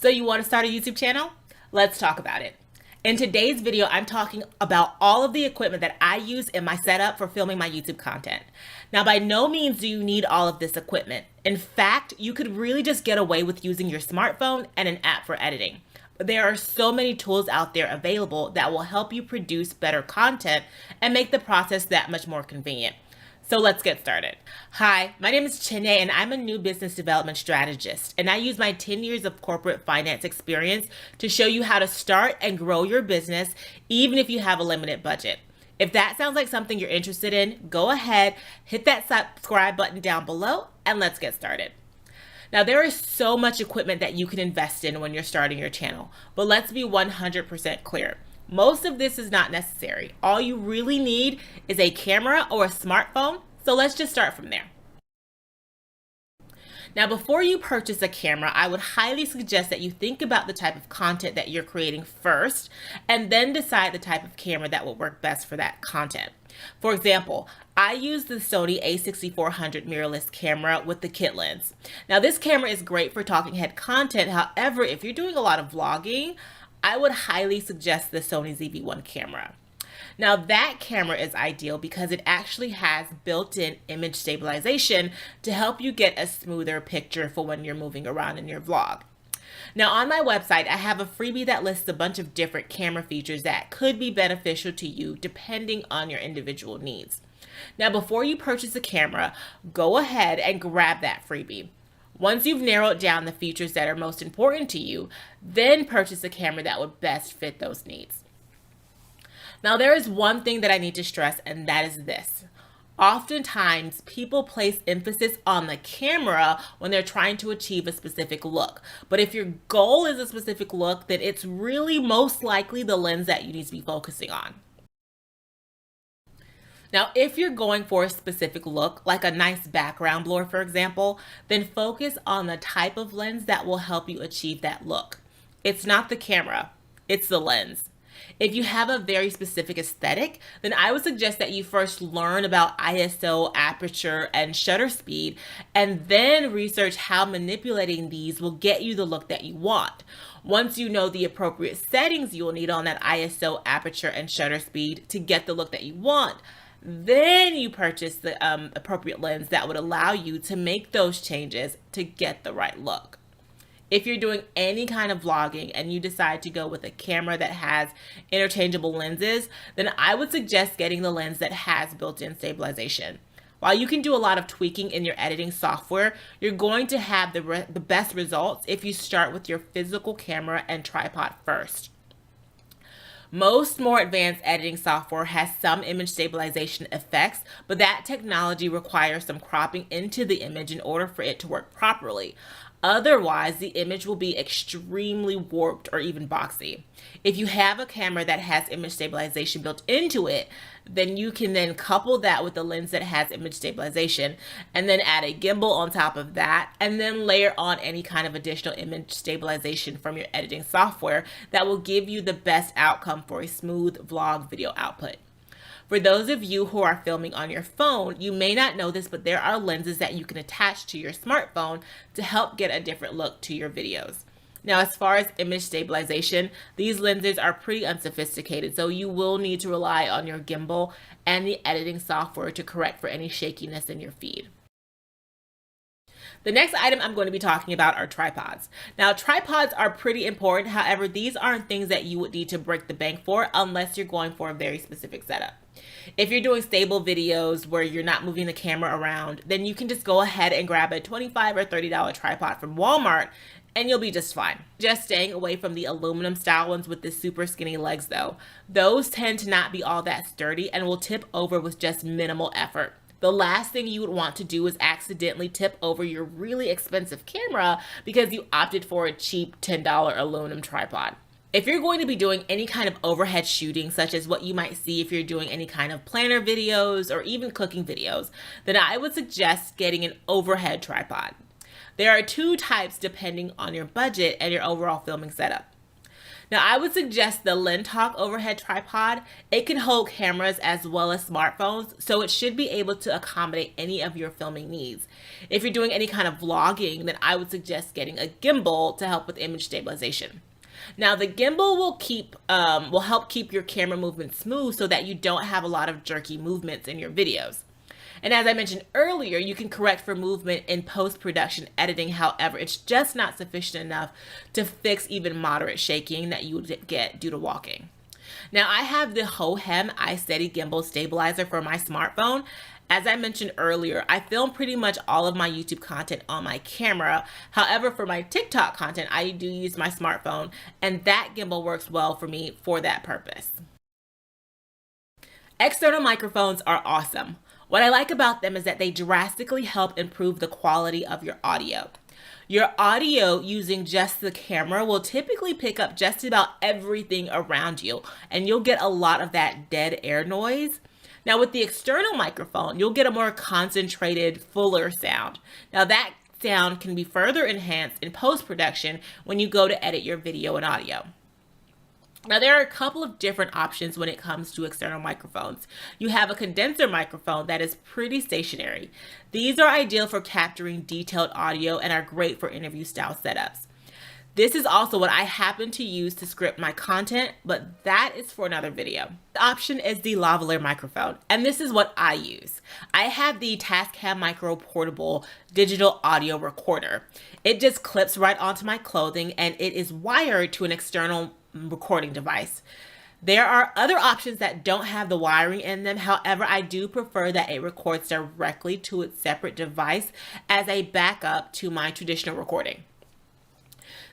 So you want to start a YouTube channel? Let's talk about it. In today's video, I'm talking about all of the equipment that I use in my setup for filming my YouTube content. Now, by no means do you need all of this equipment. In fact, you could really just get away with using your smartphone and an app for editing. But there are so many tools out there available that will help you produce better content and make the process that much more convenient. So let's get started. Hi, my name is Chinne and I'm a new business development strategist, and I use my 10 years of corporate finance experience to show you how to start and grow your business even if you have a limited budget. If that sounds like something you're interested in, go ahead, hit that subscribe button down below, and let's get started. Now, there is so much equipment that you can invest in when you're starting your channel, but let's be 100% clear. Most of this is not necessary. All you really need is a camera or a smartphone, so let's just start from there. Now, before you purchase a camera, I would highly suggest that you think about the type of content that you're creating first, and then decide the type of camera that will work best for that content. For example, I use the Sony a6400 mirrorless camera with the kit lens. Now, this camera is great for talking head content. However, if you're doing a lot of vlogging, I would highly suggest the Sony ZV-1 camera. Now, that camera is ideal because it actually has built-in image stabilization to help you get a smoother picture for when you're moving around in your vlog. Now, on my website, I have a freebie that lists a bunch of different camera features that could be beneficial to you depending on your individual needs. Now, before you purchase a camera, go ahead and grab that freebie. Once you've narrowed down the features that are most important to you, then purchase a camera that would best fit those needs. Now, there is one thing that I need to stress, and that is this. Oftentimes, people place emphasis on the camera when they're trying to achieve a specific look. But if your goal is a specific look, then it's really most likely the lens that you need to be focusing on. Now, if you're going for a specific look, like a nice background blur, for example, then focus on the type of lens that will help you achieve that look. It's not the camera, it's the lens. If you have a very specific aesthetic, then I would suggest that you first learn about ISO, aperture, and shutter speed, and then research how manipulating these will get you the look that you want. Once you know the appropriate settings you will need on that ISO, aperture, and shutter speed to get the look that you want, then you purchase the appropriate lens that would allow you to make those changes to get the right look. If you're doing any kind of vlogging and you decide to go with a camera that has interchangeable lenses, then I would suggest getting the lens that has built-in stabilization. While you can do a lot of tweaking in your editing software, you're going to have the best results if you start with your physical camera and tripod first. Most more advanced editing software has some image stabilization effects, but that technology requires some cropping into the image in order for it to work properly. Otherwise, the image will be extremely warped or even boxy. If you have a camera that has image stabilization built into it, then you can then couple that with the lens that has image stabilization and then add a gimbal on top of that and then layer on any kind of additional image stabilization from your editing software that will give you the best outcome for a smooth vlog video output. For those of you who are filming on your phone, you may not know this, but there are lenses that you can attach to your smartphone to help get a different look to your videos. Now, as far as image stabilization, these lenses are pretty unsophisticated, so you will need to rely on your gimbal and the editing software to correct for any shakiness in your feed. The next item I'm going to be talking about are tripods. Now, tripods are pretty important. However, these aren't things that you would need to break the bank for unless you're going for a very specific setup. If you're doing stable videos where you're not moving the camera around, then you can just go ahead and grab a $25 or $30 tripod from Walmart and you'll be just fine. Just staying away from the aluminum style ones with the super skinny legs though. Those tend to not be all that sturdy and will tip over with just minimal effort. The last thing you would want to do is accidentally tip over your really expensive camera because you opted for a cheap $10 aluminum tripod. If you're going to be doing any kind of overhead shooting, such as what you might see if you're doing any kind of planner videos or even cooking videos, then I would suggest getting an overhead tripod. There are two types depending on your budget and your overall filming setup. Now, I would suggest the Lintalk overhead tripod. It can hold cameras as well as smartphones, so it should be able to accommodate any of your filming needs. If you're doing any kind of vlogging, then I would suggest getting a gimbal to help with image stabilization. Now, the gimbal will help keep your camera movement smooth so that you don't have a lot of jerky movements in your videos. And as I mentioned earlier, you can correct for movement in post-production editing. However, it's just not sufficient enough to fix even moderate shaking that you would get due to walking. Now, I have the Hohem iSteady Gimbal Stabilizer for my smartphone. As I mentioned earlier, I film pretty much all of my YouTube content on my camera. However, for my TikTok content, I do use my smartphone, and that gimbal works well for me for that purpose. External microphones are awesome. What I like about them is that they drastically help improve the quality of your audio. Your audio using just the camera will typically pick up just about everything around you, and you'll get a lot of that dead air noise. Now, with the external microphone, you'll get a more concentrated, fuller sound. Now, that sound can be further enhanced in post-production when you go to edit your video and audio. Now, there are a couple of different options when it comes to external microphones. You have a condenser microphone that is pretty stationary. These are ideal for capturing detailed audio and are great for interview style setups. This is also what I happen to use to script my content, but that is for another video. The option is the lavalier microphone, and this is what I use. I have the Tascam Micro Portable Digital Audio Recorder. It just clips right onto my clothing, and it is wired to an external recording device. There are other options that don't have the wiring in them. However, I do prefer that it records directly to its separate device as a backup to my traditional recording.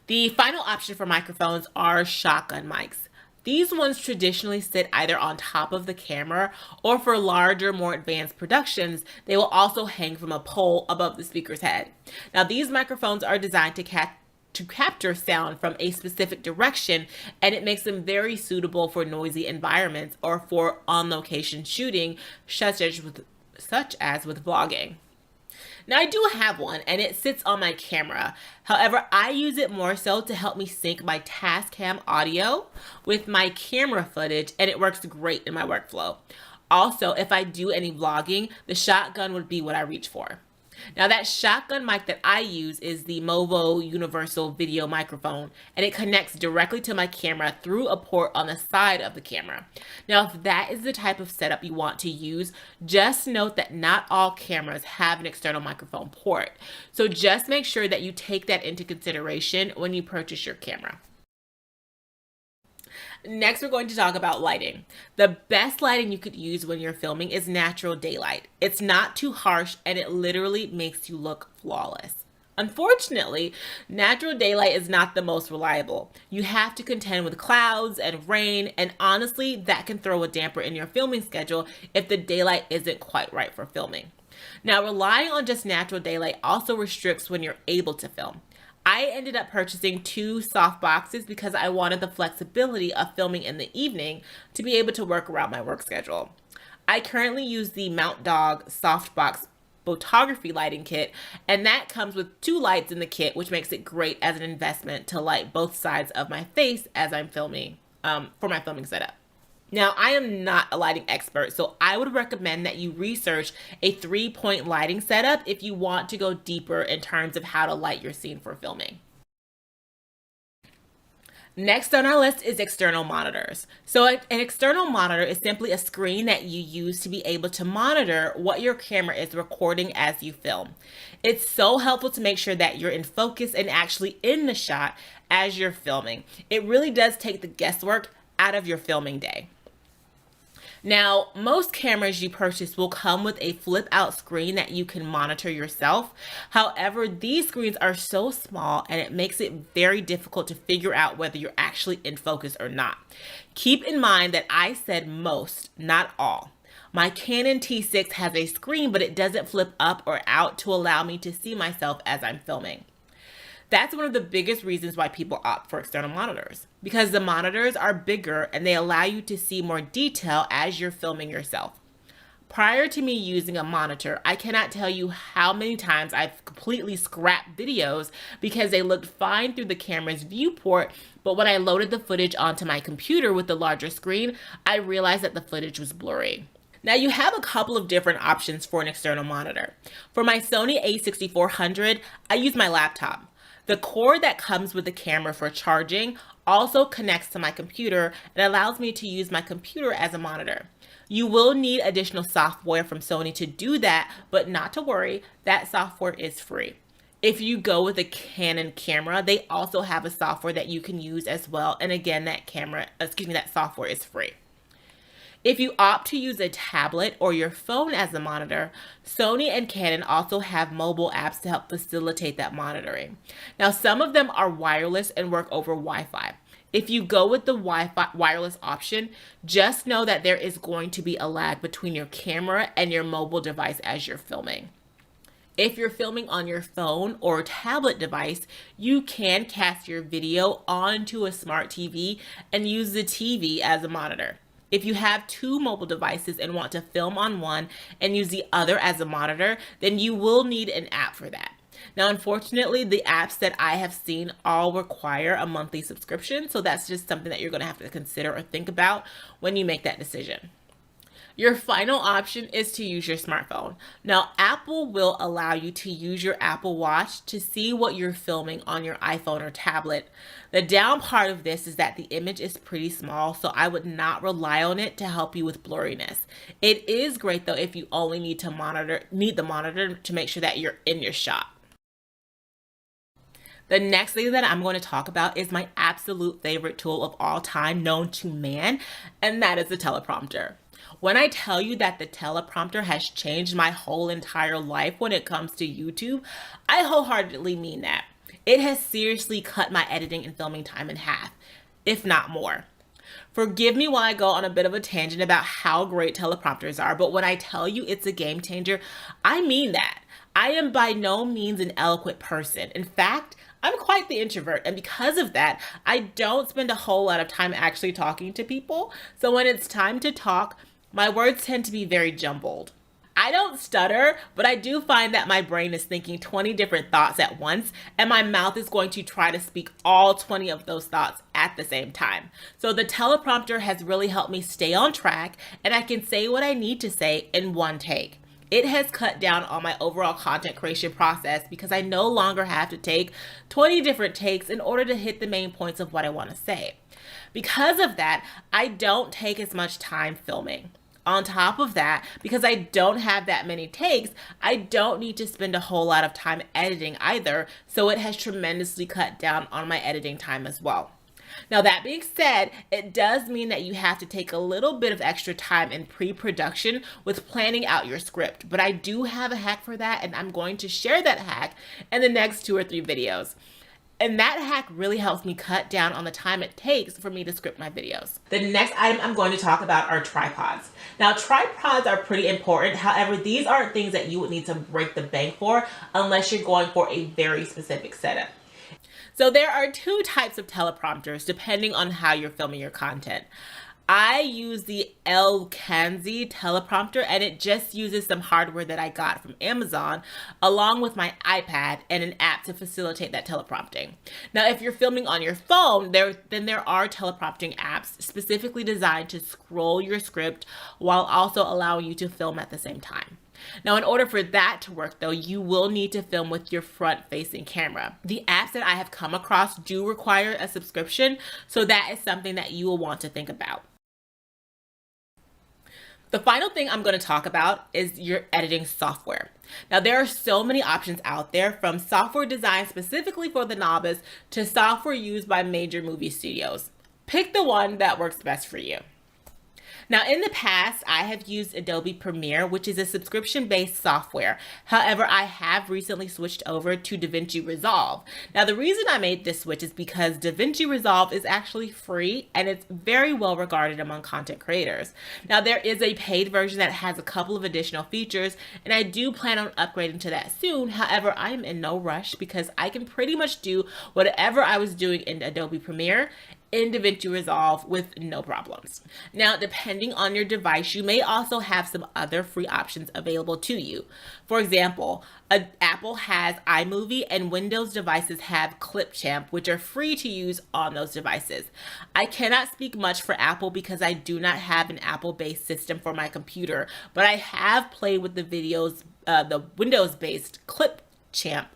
The final option for microphones are shotgun mics. These ones traditionally sit either on top of the camera, or for larger, more advanced productions, they will also hang from a pole above the speaker's head. Now, these microphones are designed to capture sound from a specific direction, and it makes them very suitable for noisy environments or for on-location shooting, such as with vlogging. Now, I do have one, and it sits on my camera. However, I use it more so to help me sync my Tascam audio with my camera footage, and it works great in my workflow. Also, if I do any vlogging, the shotgun would be what I reach for. Now, that shotgun mic that I use is the Movo Universal Video Microphone, and it connects directly to my camera through a port on the side of the camera. Now, if that is the type of setup you want to use, just note that not all cameras have an external microphone port. So just make sure that you take that into consideration when you purchase your camera. Next, we're going to talk about lighting. The best lighting you could use when you're filming is natural daylight. It's not too harsh, and it literally makes you look flawless. Unfortunately, natural daylight is not the most reliable. You have to contend with clouds and rain, and honestly, that can throw a damper in your filming schedule if the daylight isn't quite right for filming. Now, relying on just natural daylight also restricts when you're able to film. I ended up purchasing 2 soft boxes because I wanted the flexibility of filming in the evening to be able to work around my work schedule. I currently use the Mount Dog Softbox photography lighting kit, and that comes with 2 lights in the kit, which makes it great as an investment to light both sides of my face as I'm filming for my filming setup. Now, I am not a lighting expert, so I would recommend that you research a 3-point lighting setup if you want to go deeper in terms of how to light your scene for filming. Next on our list is external monitors. So an external monitor is simply a screen that you use to be able to monitor what your camera is recording as you film. It's so helpful to make sure that you're in focus and actually in the shot as you're filming. It really does take the guesswork out of your filming day. Now, most cameras you purchase will come with a flip out screen that you can monitor yourself. However, these screens are so small and it makes it very difficult to figure out whether you're actually in focus or not. Keep in mind that I said most, not all. My Canon T6 has a screen, but it doesn't flip up or out to allow me to see myself as I'm filming. That's one of the biggest reasons why people opt for external monitors, because the monitors are bigger and they allow you to see more detail as you're filming yourself. Prior to me using a monitor, I cannot tell you how many times I've completely scrapped videos because they looked fine through the camera's viewport, but when I loaded the footage onto my computer with the larger screen, I realized that the footage was blurry. Now you have a couple of different options for an external monitor. For my Sony a6400, I use my laptop. The cord that comes with the camera for charging also connects to my computer and allows me to use my computer as a monitor. You will need additional software from Sony to do that, but not to worry, that software is free. If you go with a Canon camera, they also have a software that you can use as well. And again, that software is free. If you opt to use a tablet or your phone as a monitor, Sony and Canon also have mobile apps to help facilitate that monitoring. Now, some of them are wireless and work over Wi-Fi. If you go with the Wi-Fi wireless option, just know that there is going to be a lag between your camera and your mobile device as you're filming. If you're filming on your phone or tablet device, you can cast your video onto a smart TV and use the TV as a monitor. If you have two mobile devices and want to film on one and use the other as a monitor, then you will need an app for that. Now, unfortunately, the apps that I have seen all require a monthly subscription, so that's just something that you're going to have to consider or think about when you make that decision. Your final option is to use your smartphone. Now, Apple will allow you to use your Apple Watch to see what you're filming on your iPhone or tablet. The down part of this is that the image is pretty small, so I would not rely on it to help you with blurriness. It is great though if you only need the monitor to make sure that you're in your shot. The next thing that I'm going to talk about is my absolute favorite tool of all time known to man, and that is the teleprompter. When I tell you that the teleprompter has changed my whole entire life when it comes to YouTube, I wholeheartedly mean that. It has seriously cut my editing and filming time in half, if not more. Forgive me while I go on a bit of a tangent about how great teleprompters are, but when I tell you it's a game changer, I mean that. I am by no means an eloquent person. In fact, I'm quite the introvert, and because of that, I don't spend a whole lot of time actually talking to people. So when it's time to talk, my words tend to be very jumbled. I don't stutter, but I do find that my brain is thinking 20 different thoughts at once, and my mouth is going to try to speak all 20 of those thoughts at the same time. So the teleprompter has really helped me stay on track, and I can say what I need to say in one take. It has cut down on my overall content creation process because I no longer have to take 20 different takes in order to hit the main points of what I want to say. Because of that, I don't take as much time filming. On top of that, because I don't have that many takes, I don't need to spend a whole lot of time editing either, so it has tremendously cut down on my editing time as well. Now, that being said, it does mean that you have to take a little bit of extra time in pre-production with planning out your script, but I do have a hack for that, and I'm going to share that hack in the next 2 or 3 videos. And that hack really helps me cut down on the time it takes for me to script my videos. The next item I'm going to talk about are tripods. Now, tripods are pretty important. However, these aren't things that you would need to break the bank for unless you're going for a very specific setup. So there are 2 types of teleprompters depending on how you're filming your content. I use the Kanzi teleprompter, and it just uses some hardware that I got from Amazon along with my iPad and an app to facilitate that teleprompting. Now, if you're filming on your phone, then there are teleprompting apps specifically designed to scroll your script while also allowing you to film at the same time. Now, in order for that to work though, you will need to film with your front-facing camera. The apps that I have come across do require a subscription, so that is something that you will want to think about. The final thing I'm going to talk about is your editing software. Now, there are so many options out there, from software designed specifically for the novice to software used by major movie studios. Pick the one that works best for you. Now, in the past, I have used Adobe Premiere, which is a subscription-based software. However, I have recently switched over to DaVinci Resolve. Now, the reason I made this switch is because DaVinci Resolve is actually free, and it's very well regarded among content creators. Now, there is a paid version that has a couple of additional features, and I do plan on upgrading to that soon. However, I am in no rush because I can pretty much do whatever I was doing in Adobe Premiere in DaVinci Resolve with no problems. Now, depending on your device, you may also have some other free options available to you. For example, Apple has iMovie and Windows devices have Clipchamp, which are free to use on those devices. I cannot speak much for Apple because I do not have an Apple-based system for my computer, but I have played with the Windows-based Clipchamp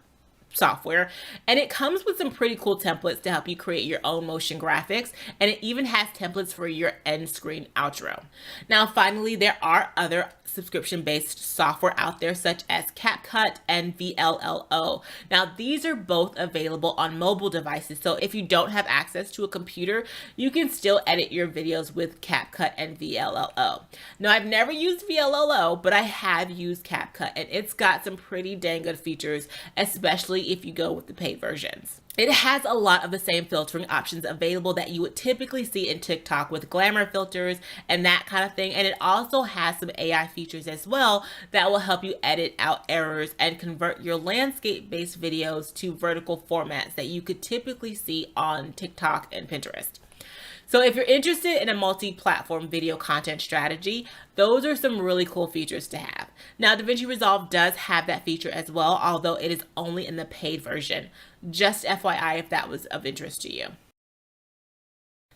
software, and it comes with some pretty cool templates to help you create your own motion graphics, and it even has templates for your end screen outro. Now, finally, there are other subscription-based software out there such as CapCut and VLLO. Now, these are both available on mobile devices, so if you don't have access to a computer, you can still edit your videos with CapCut and VLLO. Now, I've never used VLLO, but I have used CapCut, and it's got some pretty dang good features, especially if you go with the paid versions. It has a lot of the same filtering options available that you would typically see in TikTok with glamour filters and that kind of thing. And it also has some AI features as well that will help you edit out errors and convert your landscape-based videos to vertical formats that you could typically see on TikTok and Pinterest. So if you're interested in a multi-platform video content strategy, those are some really cool features to have. Now, DaVinci Resolve does have that feature as well, although it is only in the paid version. Just FYI if that was of interest to you.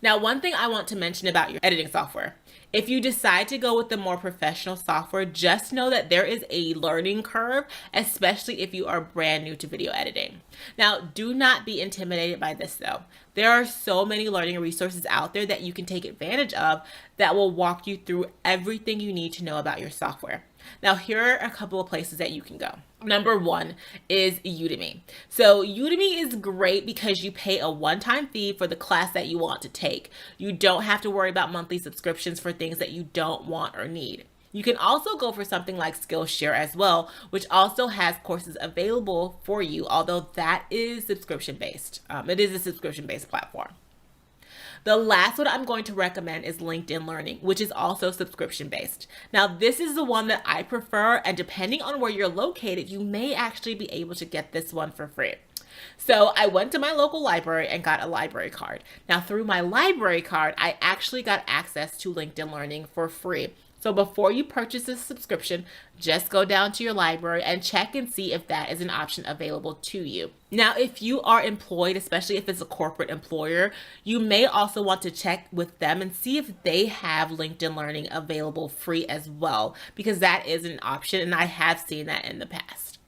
Now, one thing I want to mention about your editing software. If you decide to go with the more professional software, just know that there is a learning curve, especially if you are brand new to video editing. Now, do not be intimidated by this though. There are so many learning resources out there that you can take advantage of that will walk you through everything you need to know about your software. Now, here are a couple of places that you can go. Number one is Udemy. So Udemy is great because you pay a one-time fee for the class that you want to take. You don't have to worry about monthly subscriptions for things that you don't want or need. You can also go for something like Skillshare as well, which also has courses available for you, although that is subscription-based. It is a subscription-based platform. The last one I'm going to recommend is LinkedIn Learning, which is also subscription-based. Now, this is the one that I prefer, and depending on where you're located, you may actually be able to get this one for free. So I went to my local library and got a library card. Now, through my library card, I actually got access to LinkedIn Learning for free. So before you purchase a subscription, just go down to your library and check and see if that is an option available to you. Now, if you are employed, especially if it's a corporate employer, you may also want to check with them and see if they have LinkedIn Learning available free as well, because that is an option, and I have seen that in the past.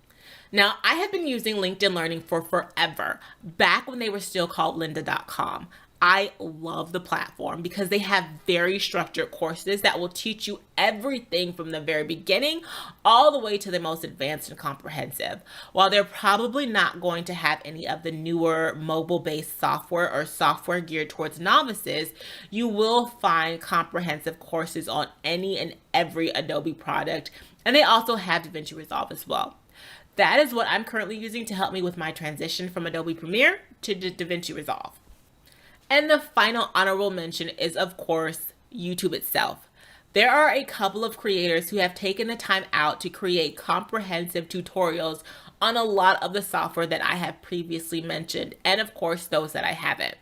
Now, I have been using LinkedIn Learning for forever, back when they were still called lynda.com. I love the platform because they have very structured courses that will teach you everything from the very beginning all the way to the most advanced and comprehensive. While they're probably not going to have any of the newer mobile-based software or software geared towards novices, you will find comprehensive courses on any and every Adobe product, and they also have DaVinci Resolve as well. That is what I'm currently using to help me with my transition from Adobe Premiere to DaVinci Resolve. And the final honorable mention is, of course, YouTube itself. There are a couple of creators who have taken the time out to create comprehensive tutorials on a lot of the software that I have previously mentioned, and of course, those that I haven't.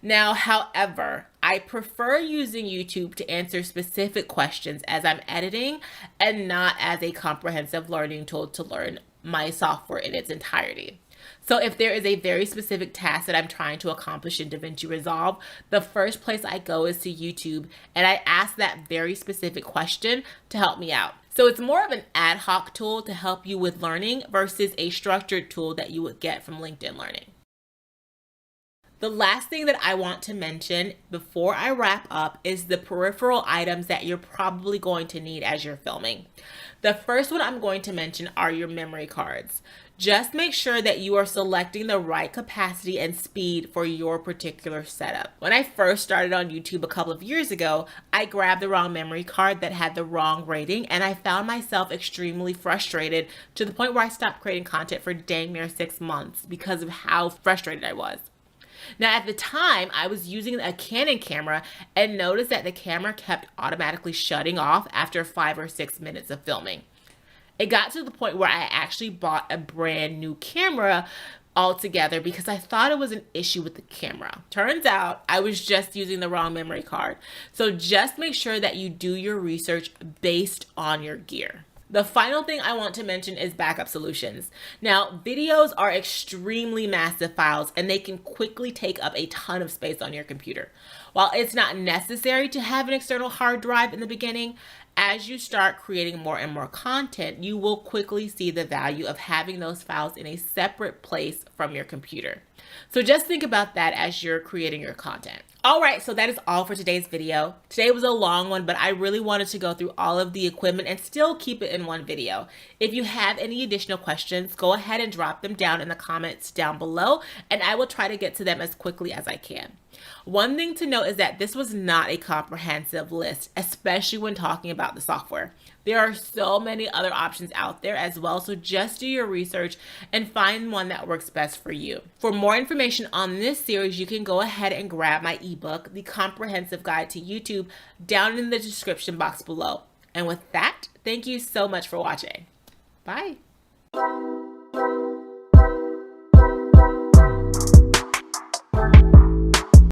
Now, however, I prefer using YouTube to answer specific questions as I'm editing and not as a comprehensive learning tool to learn my software in its entirety. So if there is a very specific task that I'm trying to accomplish in DaVinci Resolve, the first place I go is to YouTube, and I ask that very specific question to help me out. So it's more of an ad hoc tool to help you with learning versus a structured tool that you would get from LinkedIn Learning. The last thing that I want to mention before I wrap up is the peripheral items that you're probably going to need as you're filming. The first one I'm going to mention are your memory cards. Just make sure that you are selecting the right capacity and speed for your particular setup. When I first started on YouTube a couple of years ago, I grabbed the wrong memory card that had the wrong rating, and I found myself extremely frustrated to the point where I stopped creating content for dang near 6 months because of how frustrated I was. Now, at the time, I was using a Canon camera and noticed that the camera kept automatically shutting off after 5 or 6 minutes of filming. It got to the point where I actually bought a brand new camera altogether because I thought it was an issue with the camera. Turns out I was just using the wrong memory card. So just make sure that you do your research based on your gear. The final thing I want to mention is backup solutions. Now, videos are extremely massive files and they can quickly take up a ton of space on your computer. While it's not necessary to have an external hard drive in the beginning, as you start creating more and more content, you will quickly see the value of having those files in a separate place from your computer. So just think about that as you're creating your content. All right, so that is all for today's video. Today was a long one, but I really wanted to go through all of the equipment and still keep it in one video. If you have any additional questions, go ahead and drop them down in the comments down below, and I will try to get to them as quickly as I can. One thing to note is that this was not a comprehensive list, especially when talking about the software. There are so many other options out there as well, so just do your research and find one that works best for you. For more information on this series, you can go ahead and grab my ebook, The Comprehensive Guide to YouTube, down in the description box below. And with that, thank you so much for watching. Bye.